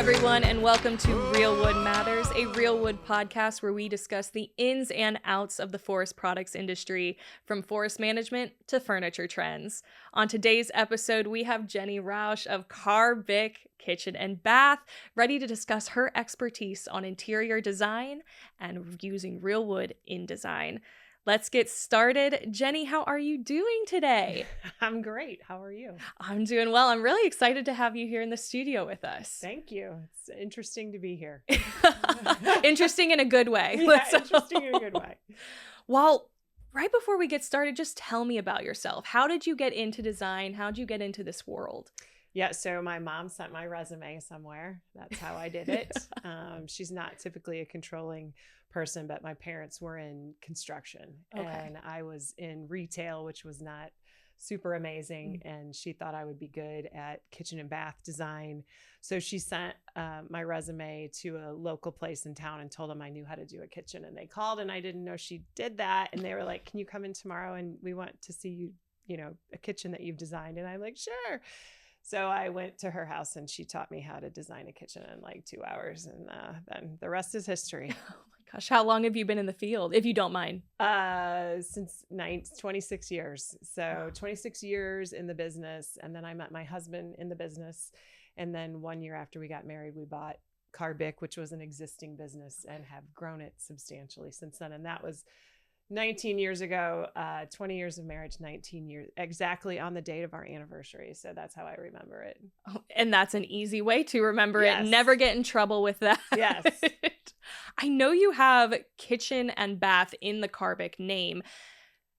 everyone, and welcome to Real Wood Matters, a Real Wood podcast where we discuss the ins and outs of the forest products industry, from forest management to furniture trends. On today's episode, we have Jenny Rausch of Karr, Bick, Kitchen and Bath, ready to discuss her expertise on interior design and using real wood in design. Let's get started. Jenny, how are you doing today? I'm great. How are you? I'm doing well. I'm really excited to have you here in the studio with us. Thank you. It's interesting to be here. Interesting in a good way. Yeah, interesting in a good way. Well, right before we get started, just tell me about yourself. How did you get into design? How did you get into this world? Yeah, so my mom sent my resume somewhere. That's how I did it. She's not typically a controlling person, but my parents were in construction and I was in retail, which was not super amazing. And she thought I would be good at kitchen and bath design. So she sent my resume to a local place in town and told them I knew how to do a kitchen. And they called and I didn't know she did that. And they were like, can you come in tomorrow? And we want to see a kitchen that you've designed. And I'm like, sure. So I went to her house and she taught me how to design a kitchen in like 2 hours. And then the rest is history. Oh my gosh. How long have you been in the field, if you don't mind? Since 26 years. So 26 years in the business. And then I met my husband in the business. And then 1 year after we got married, we bought Karr Bick, which was an existing business, and have grown it substantially since then. And that was 19 years ago, 20 years of marriage, 19 years, exactly on the date of our anniversary. So that's how I remember it. Oh, and that's an easy way to remember Yes. it. Never get in trouble with that. Yes. I know you have kitchen and bath in the Karr Bick name.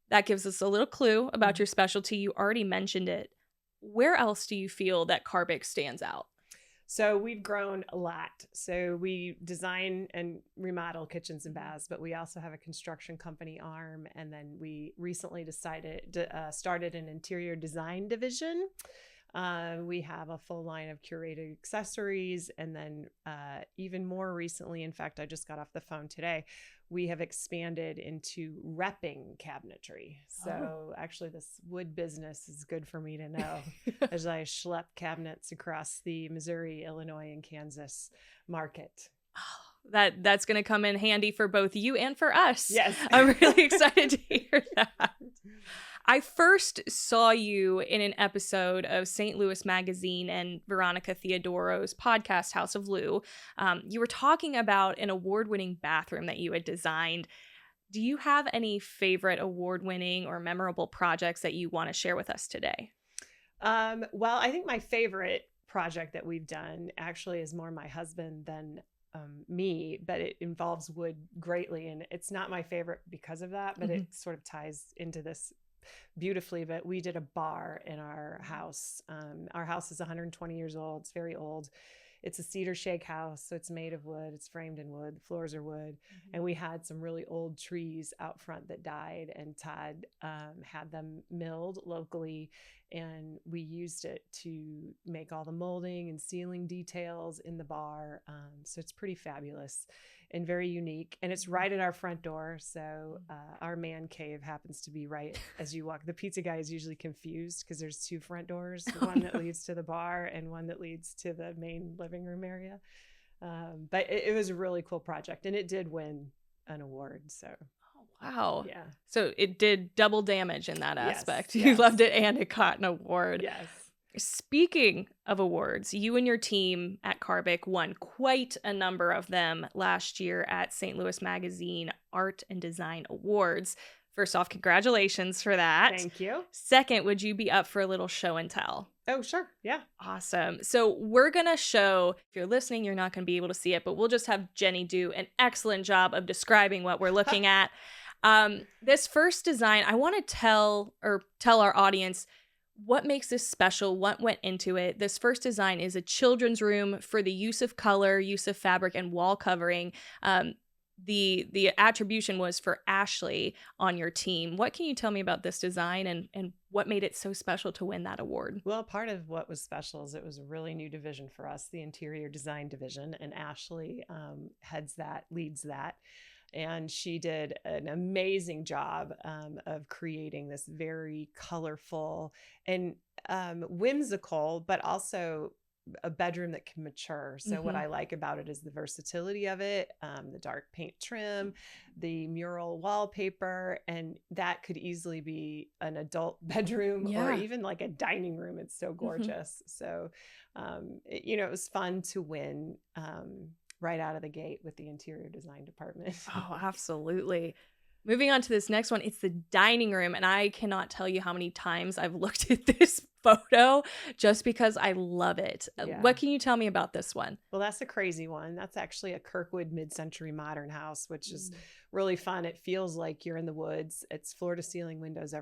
That gives us a little clue about your specialty. You already mentioned it. Where else do you feel that Karr Bick stands out? So we've grown a lot. So we design and remodel kitchens and baths, but we also have a construction company arm. And then we recently started an interior design division. We have a full line of curated accessories. And then even more recently, in fact, I just got off the phone today, we have expanded into repping cabinetry. So actually this wood business is good for me to know as I schlep cabinets across the Missouri, Illinois, and Kansas market. Oh, that's going to come in handy for both you and for us. Yes. I'm really excited to hear that. I first saw you in an episode of St. Louis Magazine and Veronica Theodoro's podcast, House of Lou. You were talking about an award-winning bathroom that you had designed. Do you have any favorite award-winning or memorable projects that you want to share with us today? Well, I think my favorite project that we've done actually is more my husband than me, but it involves wood greatly. And it's not my favorite because of that, but it sort of ties into this beautifully. But we did a bar in our house. Our house is 120 years old. It's very old. It's a cedar shake house, so it's made of wood. It's framed in wood. The floors are wood. And we had some really old trees out front that died, and Todd had them milled locally, and we used it to make all the molding and ceiling details in the bar. So it's pretty fabulous and very unique. And it's right at our front door. So our man cave happens to be right as you walk. The pizza guy is usually confused because there's two front doors, one that leads to the bar and one that leads to the main living room area. But it was a really cool project, and it did win an award. So. Wow. Yeah. So it did double damage in that aspect. Yes. You loved it and it got an award. Yes. Speaking of awards, you and your team at Karr Bick won quite a number of them last year at St. Louis Magazine Art and Design Awards. First off, congratulations for that. Thank you. Second, would you be up for a little show and tell? Oh, sure. Yeah. Awesome. So we're going to show, if you're listening, you're not going to be able to see it, but we'll just have Jenny do an excellent job of describing what we're looking at. This first design, I want to tell our audience what makes this special, what went into it. This first design is a children's room for the use of color, use of fabric, and wall covering. The attribution was for Ashley on your team. What can you tell me about this design and what made it so special to win that award? Well, part of what was special is it was a really new division for us, the interior design division, and Ashley leads that. And she did an amazing job of creating this very colorful and whimsical, but also a bedroom that can mature. So what I like about it is the versatility of it, the dark paint trim, the mural wallpaper, and that could easily be an adult bedroom or even like a dining room. It's so gorgeous. So, it was fun to win right out of the gate with the interior design department. Oh, absolutely. Moving on to this next one, it's the dining room. And I cannot tell you how many times I've looked at this photo just because I love it. Yeah. What can you tell me about this one? Well, that's a crazy one. That's actually a Kirkwood mid-century modern house, which is really fun. It feels like you're in the woods. It's floor to ceiling windows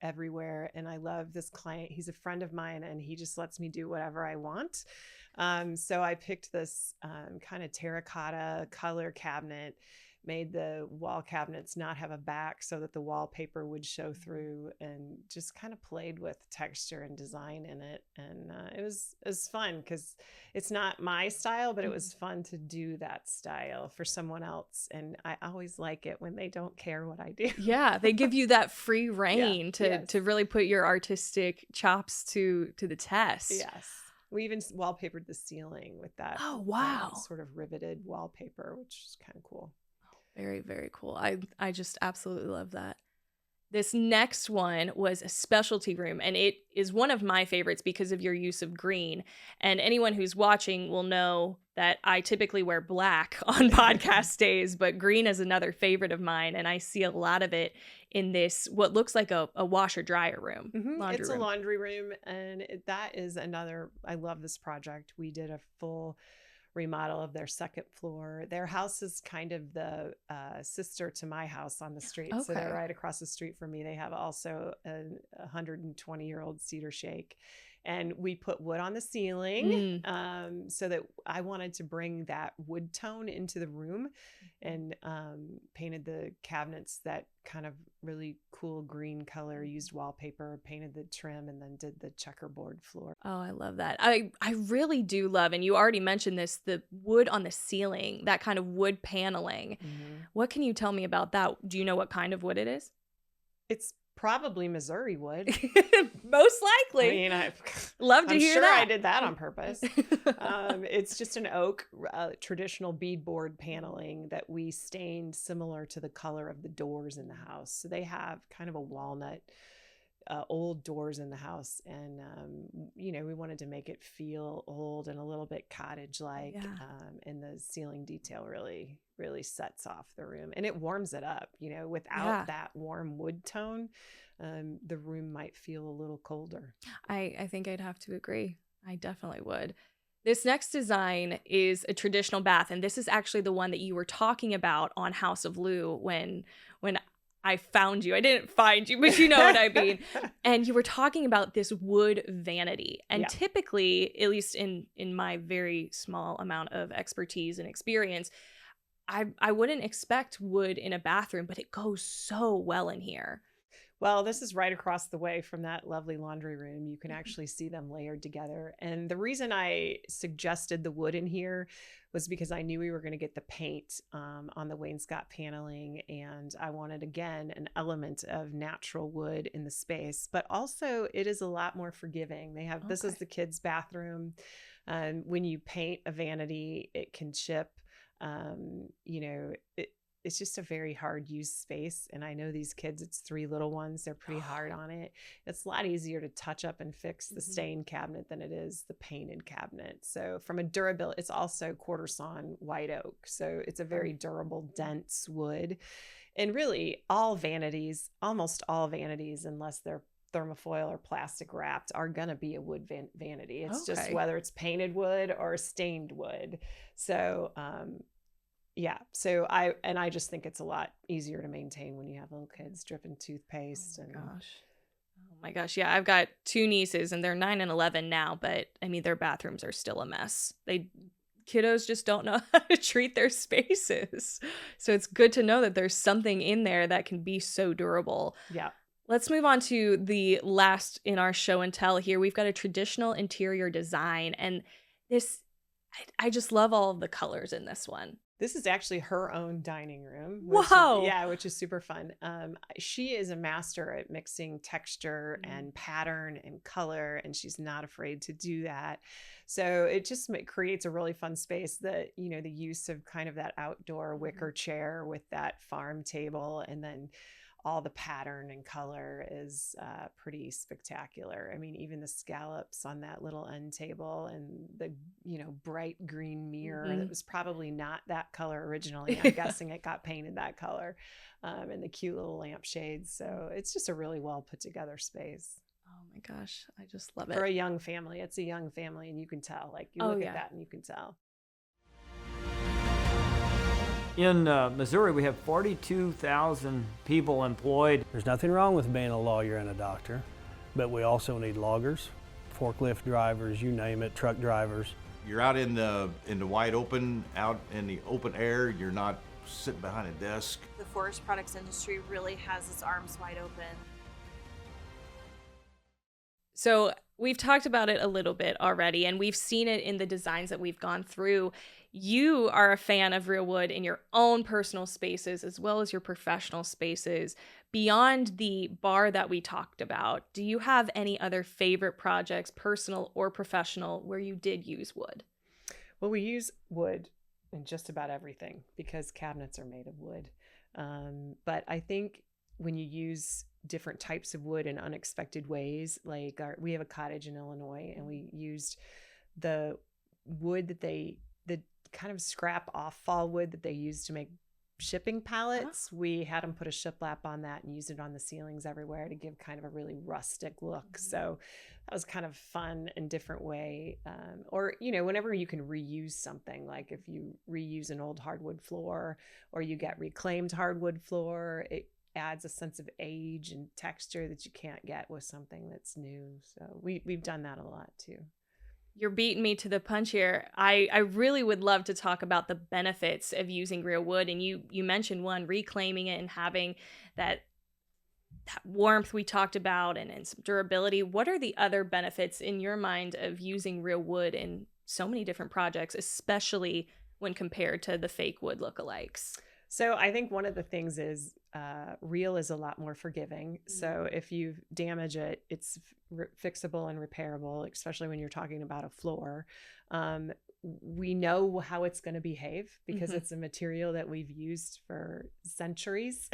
everywhere. And I love this client. He's a friend of mine and he just lets me do whatever I want. So I picked this kind of terracotta color cabinet, made the wall cabinets not have a back so that the wallpaper would show through, and just kind of played with texture and design in it. And it was fun because it's not my style, but it was fun to do that style for someone else. And I always like it when they don't care what I do. Yeah, they give you that free reign to really put your artistic chops to the test. Yes. We even wallpapered the ceiling with that. Oh, wow. Sort of riveted wallpaper, which is kind of cool. Very, very cool. I just absolutely love that. This next one was a specialty room, and it is one of my favorites because of your use of green. And anyone who's watching will know that I typically wear black on podcast days, but green is another favorite of mine, and I see a lot of it in this, what looks like a washer-dryer room. It's a laundry room, and that is another, I love this project. We did a full remodel of their second floor. Their house is kind of the sister to my house on the street. Okay. So they're right across the street from me. They have also a 120-year-old cedar shake. And we put wood on the ceiling so that I wanted to bring that wood tone into the room, and painted the cabinets that kind of really cool green color, used wallpaper, painted the trim, and then did the checkerboard floor. Oh, I love that. I really do love, and you already mentioned this, the wood on the ceiling, that kind of wood paneling. What can you tell me about that? Do you know what kind of wood it is? It's probably Missouri wood. Most likely. I mean, love to hear that. I did that on purpose. It's just an oak, traditional beadboard paneling that we stained similar to the color of the doors in the house. So they have kind of a walnut, old doors in the house. And, we wanted to make it feel old and a little bit cottage-like. And the ceiling detail really, really sets off the room. And it warms it up, without that warm wood tone. The room might feel a little colder. I think I'd have to agree. I definitely would. This next design is a traditional bath, and this is actually the one that you were talking about on House of Lou when I found you. I didn't find you, but you know what I mean. And you were talking about this wood vanity. And typically, at least in my very small amount of expertise and experience, I wouldn't expect wood in a bathroom, but it goes so well in here. Well, this is right across the way from that lovely laundry room. You can actually see them layered together. And the reason I suggested the wood in here was because I knew we were going to get the paint on the wainscot paneling. And I wanted, again, an element of natural wood in the space. But also, it is a lot more forgiving. They have, this is the kids' bathroom. When you paint a vanity, it can chip. It's just a very hard used space. And I know these kids, it's 3 little ones. They're pretty hard on it. It's a lot easier to touch up and fix the stained cabinet than it is the painted cabinet. So from a durability, it's also quarter sawn white oak. So it's a very durable, dense wood. And really almost all vanities, unless they're thermofoil or plastic wrapped, are going to be a wood vanity. It's just whether it's painted wood or stained wood. So, so I just think it's a lot easier to maintain when you have little kids dripping toothpaste. Oh my gosh. Yeah, I've got 2 nieces and they're 9 and 11 now, but I mean, their bathrooms are still a mess. Kiddos just don't know how to treat their spaces. So it's good to know that there's something in there that can be so durable. Yeah. Let's move on to the last in our show and tell here. We've got a traditional interior design, and this, I just love all of the colors in this one. This is actually her own dining room. Whoa. Which is super fun. She is a master at mixing texture and pattern and color, and she's not afraid to do that. So it just creates a really fun space that, you know, the use of kind of that outdoor wicker chair with that farm table, and then all the pattern and color is pretty spectacular. I mean, even the scallops on that little end table and the, you know, bright green mirror that was probably not that color originally. I'm guessing it got painted that color, and the cute little lampshades. So it's just a really well put together space. Oh my gosh, I just love it. For a young family. It's a young family, and you can tell. Like, you look at that and you can tell. In Missouri, we have 42,000 people employed. There's nothing wrong with being a lawyer and a doctor, but we also need loggers, forklift drivers, you name it, truck drivers. You're out in the wide open, out in the open air. You're not sitting behind a desk. The forest products industry really has its arms wide open. So we've talked about it a little bit already, and we've seen it in the designs that we've gone through. You are a fan of real wood in your own personal spaces as well as your professional spaces. Beyond the bar that we talked about, do you have any other favorite projects, personal or professional, where you did use wood? Well, we use wood in just about everything because cabinets are made of wood. But I think when you use different types of wood in unexpected ways, like we have a cottage in Illinois, and we used the wood the kind of scrap off fall wood that they use to make shipping pallets. We had them put a shiplap on that and use it on the ceilings everywhere to give kind of a really rustic look. So that was kind of fun and different way. Or, you know, whenever you can reuse something, like if you reuse an old hardwood floor or you get reclaimed hardwood floor, it adds a sense of age and texture that you can't get with something that's new. So we've done that a lot too. You're beating me to the punch here. I really would love to talk about the benefits of using real wood. And you mentioned one, reclaiming it and having that warmth we talked about and some durability. What are the other benefits in your mind of using real wood in so many different projects, especially when compared to the fake wood lookalikes? So I think one of the things is real is a lot more forgiving. So if you damage it, it's fixable and repairable, especially when you're talking about a floor. We know how it's going to behave because it's a material that we've used for centuries.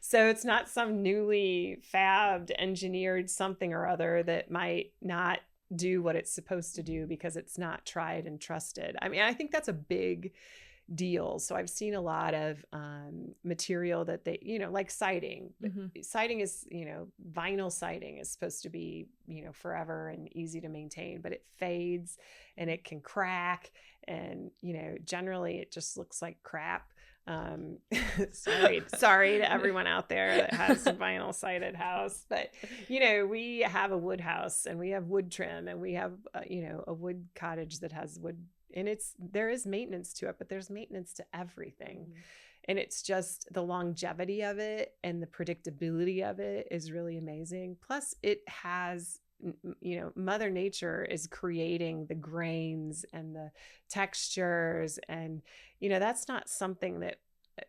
So it's not some newly fabbed, engineered something or other that might not do what it's supposed to do because it's not tried and trusted. I mean, I think that's a big deal. So I've seen a lot of material that they, you know, like siding. Siding is, you know, vinyl siding is supposed to be, you know, forever and easy to maintain, but it fades and it can crack. And, you know, generally it just looks like crap. Sorry to everyone out there that has a vinyl sided house, but you know, we have a wood house and we have wood trim and we have, you know, a wood cottage that has wood. And there is maintenance to it, but there's maintenance to everything. And it's just the longevity of it and the predictability of it is really amazing. Plus it has, you know, Mother Nature is creating the grains and the textures. And, you know, that's not something that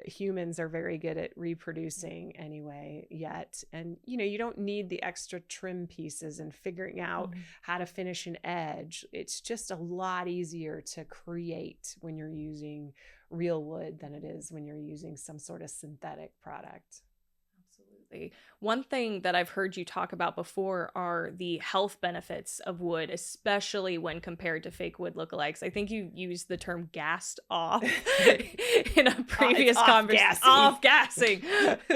humans are very good at reproducing anyway yet. And, you know, you don't need the extra trim pieces and figuring out how to finish an edge. It's just a lot easier to create when you're using real wood than it is when you're using some sort of synthetic product. Absolutely. One thing that I've heard you talk about before are the health benefits of wood, especially when compared to fake wood lookalikes. I think you used the term gassed off in a previous conversation. Off-gassing.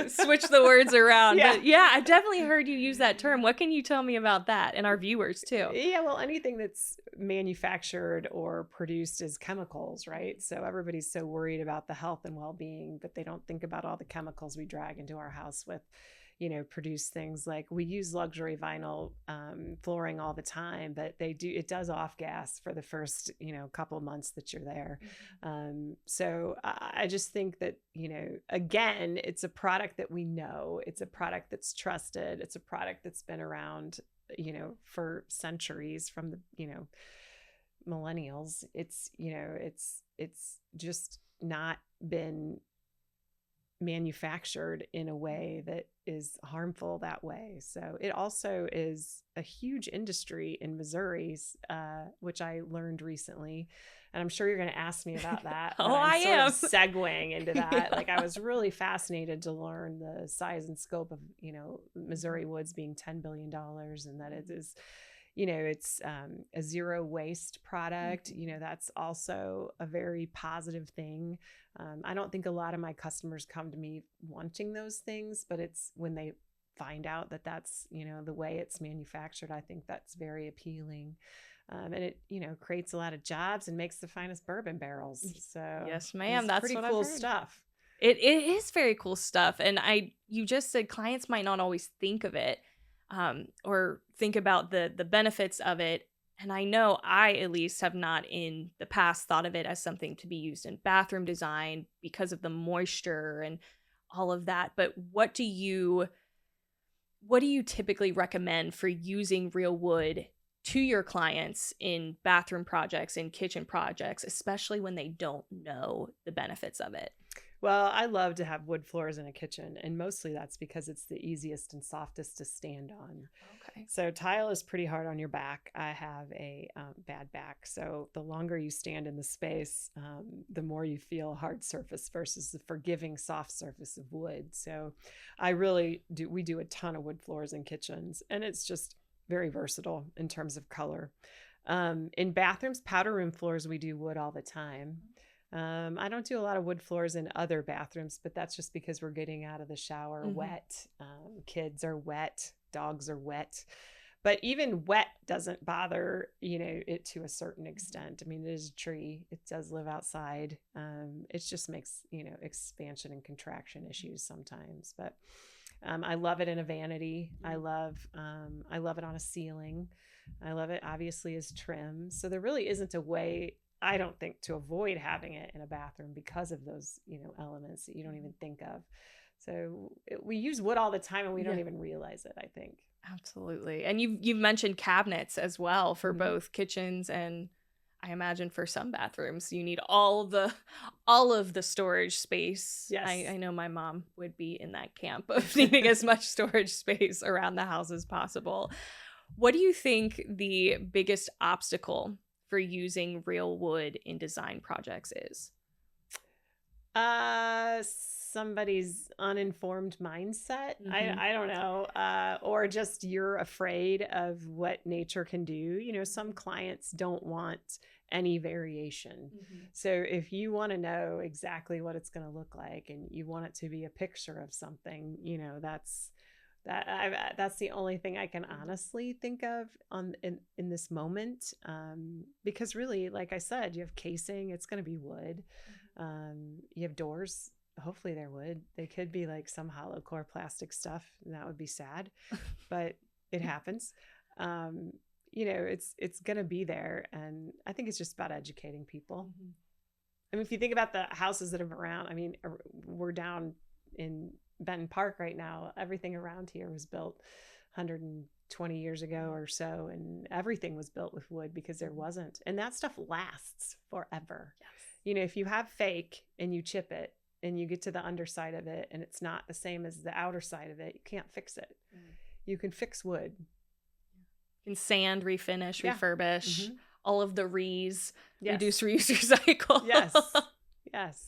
Switch the words around. Yeah. But yeah, I've definitely heard you use that term. What can you tell me about that and our viewers too? Yeah, well, anything that's manufactured or produced is chemicals, right? So everybody's so worried about the health and well-being, but they don't think about all the chemicals we drag into our house with, you know, produce things. Like we use luxury vinyl flooring all the time, but it does off gas for the first, you know, couple of months that you're there. So I just think that, you know, again, it's a product that we know, it's a product that's trusted, it's a product that's been around, you know, for centuries, from the, you know, millennials, it's, it's just not been manufactured in a way that is harmful that way. So it also is a huge industry in Missouri, which I learned recently. And I'm sure you're going to ask me about that. Oh, but I'm I am. sort of segueing into that. Like, I was really fascinated to learn the size and scope of, Missouri woods being $10 billion, and that it is, it's a zero waste product. That's also a very positive thing. I don't think a lot of my customers come to me wanting those things, but it's when they find out that that's, the way it's manufactured, I think that's very appealing. And it, creates a lot of jobs and makes the finest bourbon barrels. So yes, ma'am. That's pretty what cool I've heard. stuff. It is very cool stuff. And you just said clients might not always think of it, or think about the benefits of it. And I know I, at least, have not in the past thought of it as something to be used in bathroom design because of the moisture and all of that. But what do you typically recommend for using real wood to your clients in bathroom projects, in kitchen projects, especially when they don't know the benefits of it? Well, I love to have wood floors in a kitchen, and mostly that's because it's the easiest and softest to stand on. Okay. So tile is pretty hard on your back. I have a bad back, so the longer you stand in the space, the more you feel a hard surface versus the forgiving soft surface of wood. So we do a ton of wood floors in kitchens, and it's just very versatile in terms of color. In bathrooms, powder room floors, we do wood all the time. I don't do a lot of wood floors in other bathrooms, but that's just because we're getting out of the shower wet. Kids are wet, dogs are wet, but even wet doesn't bother, it to a certain extent. I mean, it is a tree. It does live outside. It just makes, expansion and contraction issues sometimes, but I love it in a vanity. I love it on a ceiling. I love it obviously as trim. So there really isn't a way, I don't think, to avoid having it in a bathroom because of those, elements that you don't even think of. So we use wood all the time and we don't even realize it, I think. Absolutely. And you've mentioned cabinets as well for both kitchens, and I imagine for some bathrooms you need all of the storage space. Yes. I know my mom would be in that camp of needing as much storage space around the house as possible. What do you think the biggest obstacle for using real wood in design projects is? Somebody's uninformed mindset. I don't know. Or just you're afraid of what nature can do. Some clients don't want any variation. So if you want to know exactly what it's going to look like and you want it to be a picture of something, that's the only thing I can honestly think of in this moment, because really, like I said, you have casing, it's going to be wood. You have doors, hopefully they're wood. They could be like some hollow core plastic stuff, and that would be sad, but it happens. It's going to be there, and I think it's just about educating people. I mean, if you think about the houses that are around, I mean, we're down in Benton Park right now. Everything around here was built 120 years ago or so, and everything was built with wood because there wasn't, and that stuff lasts forever. Yes. If you have fake and you chip it and you get to the underside of it and it's not the same as the outer side of it, you can't fix it. You can fix wood. You can sand, refinish, refurbish, all of the reduce, reuse, recycle. Yes.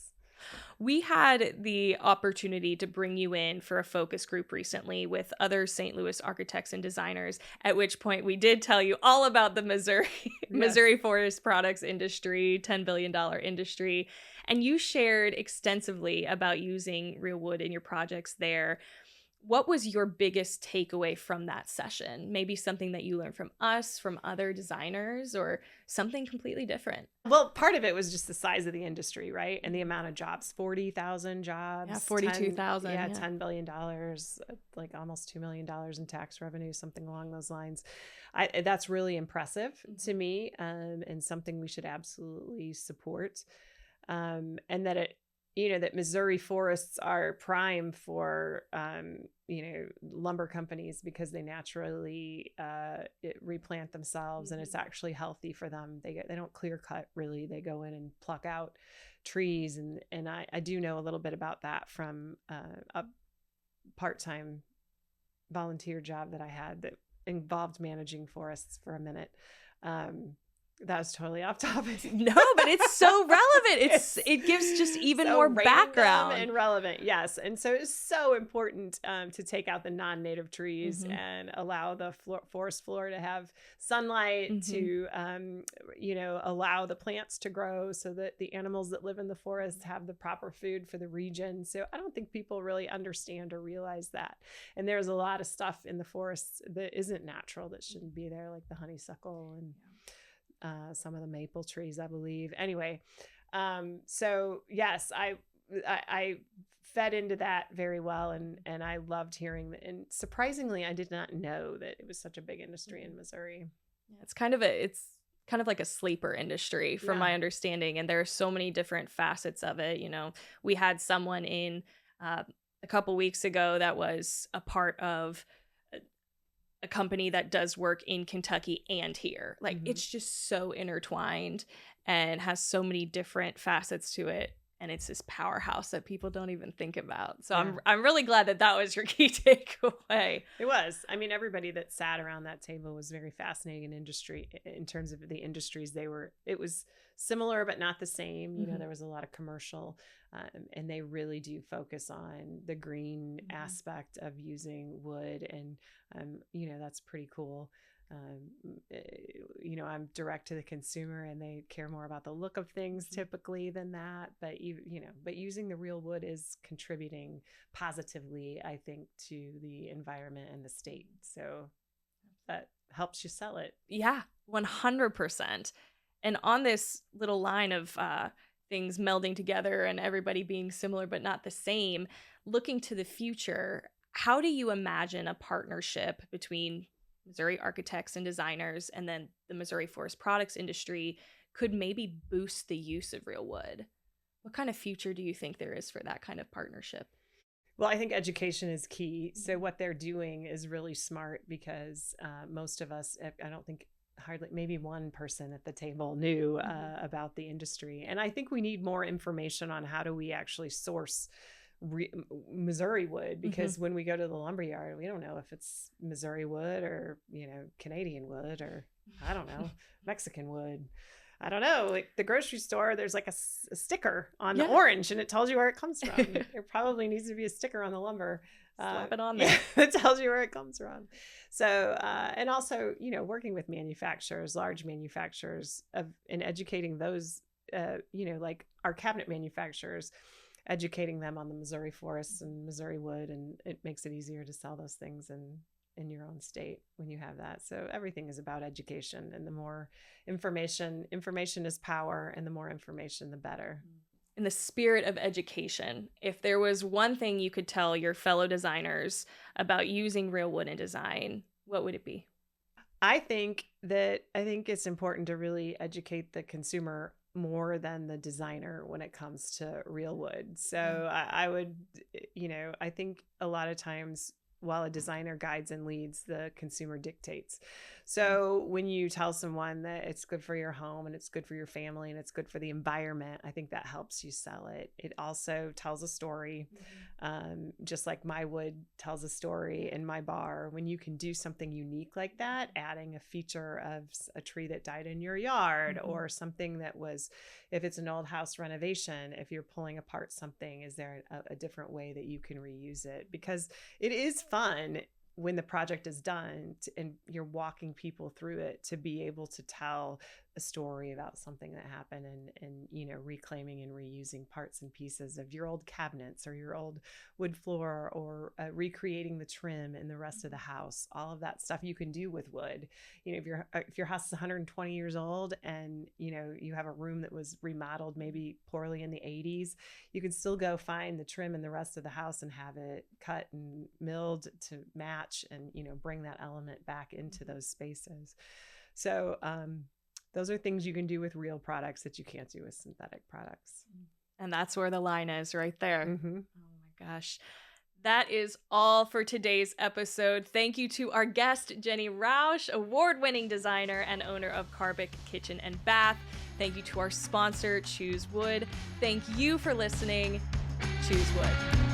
We had the opportunity to bring you in for a focus group recently with other St. Louis architects and designers, at which point we did tell you all about the Missouri forest products industry, $10 billion industry. And you shared extensively about using real wood in your projects there. What was your biggest takeaway from that session? Maybe something that you learned from us, from other designers, or something completely different? Well, part of it was just the size of the industry, right? And the amount of jobs, 40,000 jobs. Yeah, 42,000. Yeah, $10 billion, like almost $2 million in tax revenue, something along those lines. That's really impressive to me, and something we should absolutely support. And that that Missouri forests are prime for, lumber companies because they naturally replant themselves, and it's actually healthy for them. They don't clear cut really. They go in and pluck out trees, and I do know a little bit about that from a part-time volunteer job that I had that involved managing forests for a minute. That was totally off topic. No, but it's so relevant. It gives just even so more random background and relevant. Yes. And so it's so important to take out the non-native trees and allow the forest floor to have sunlight, to, allow the plants to grow so that the animals that live in the forest have the proper food for the region. So I don't think people really understand or realize that. And there's a lot of stuff in the forests that isn't natural that shouldn't be there, like the honeysuckle and some of the maple trees, I believe. Anyway, so yes, I fed into that very well, and I loved hearing that. And surprisingly, I did not know that it was such a big industry in Missouri. Yeah, it's kind of like a sleeper industry from my understanding, and there are so many different facets of it. We had someone in a couple weeks ago that was a part of a company that does work in Kentucky and here. Like it's just so intertwined and has so many different facets to it, and it's this powerhouse that people don't even think about. So I'm really glad that was your key takeaway. It was. I mean, everybody that sat around that table was very fascinating industry in terms of the industries they were. It was similar but not the same. There was a lot of commercial, and they really do focus on the green aspect of using wood, and that's pretty cool. I'm direct to the consumer, and they care more about the look of things typically than that. But but using the real wood is contributing positively, I think, to the environment and the state. So that helps you sell it. Yeah, 100%. And on this little line of things melding together and everybody being similar but not the same, looking to the future, how do you imagine a partnership between Missouri architects and designers and then the Missouri forest products industry could maybe boost the use of real wood? What kind of future do you think there is for that kind of partnership? Well, I think education is key. So what they're doing is really smart, because most of us, I don't think hardly, maybe one person at the table knew about the industry. And I think we need more information on how do we actually source Missouri wood, because when we go to the lumberyard, we don't know if it's Missouri wood or Canadian wood, or I don't know, Mexican wood. I don't know. Like the grocery store, there's like a sticker on the orange, and it tells you where it comes from. There probably needs to be a sticker on the lumber. Slap it on there. It tells you where it comes from. So, and also, working with manufacturers, large manufacturers, and educating those, like our cabinet manufacturers, educating them on the Missouri forests and Missouri wood, and it makes it easier to sell those things in your own state when you have that. So everything is about education, and the more information is power, and the more information, the better. In the spirit of education, if there was one thing you could tell your fellow designers about using real wood in design, what would it be? I think it's important to really educate the consumer more than the designer when it comes to real wood. So I would, I think a lot of times, while a designer guides and leads, the consumer dictates. So when you tell someone that it's good for your home, and it's good for your family, and it's good for the environment, I think that helps you sell it. It also tells a story, just like my wood tells a story in my bar. When you can do something unique like that, adding a feature of a tree that died in your yard, or something that was, if it's an old house renovation, if you're pulling apart something, is there a different way that you can reuse it? Because it is fun when the project is done and you're walking people through it, to be able to tell a story about something that happened, and reclaiming and reusing parts and pieces of your old cabinets or your old wood floor, or recreating the trim in the rest of the house. All of that stuff you can do with wood. If your house is 120 years old, and you have a room that was remodeled maybe poorly in the 80s, you can still go find the trim in the rest of the house and have it cut and milled to match, and bring that element back into those spaces. So those are things you can do with real products that you can't do with synthetic products. And that's where the line is, right there. Mm-hmm. Oh my gosh. That is all for today's episode. Thank you to our guest, Jenny Rausch, award-winning designer and owner of Karr, Bick Kitchen and Bath. Thank you to our sponsor, Choose Wood. Thank you for listening. Choose Wood.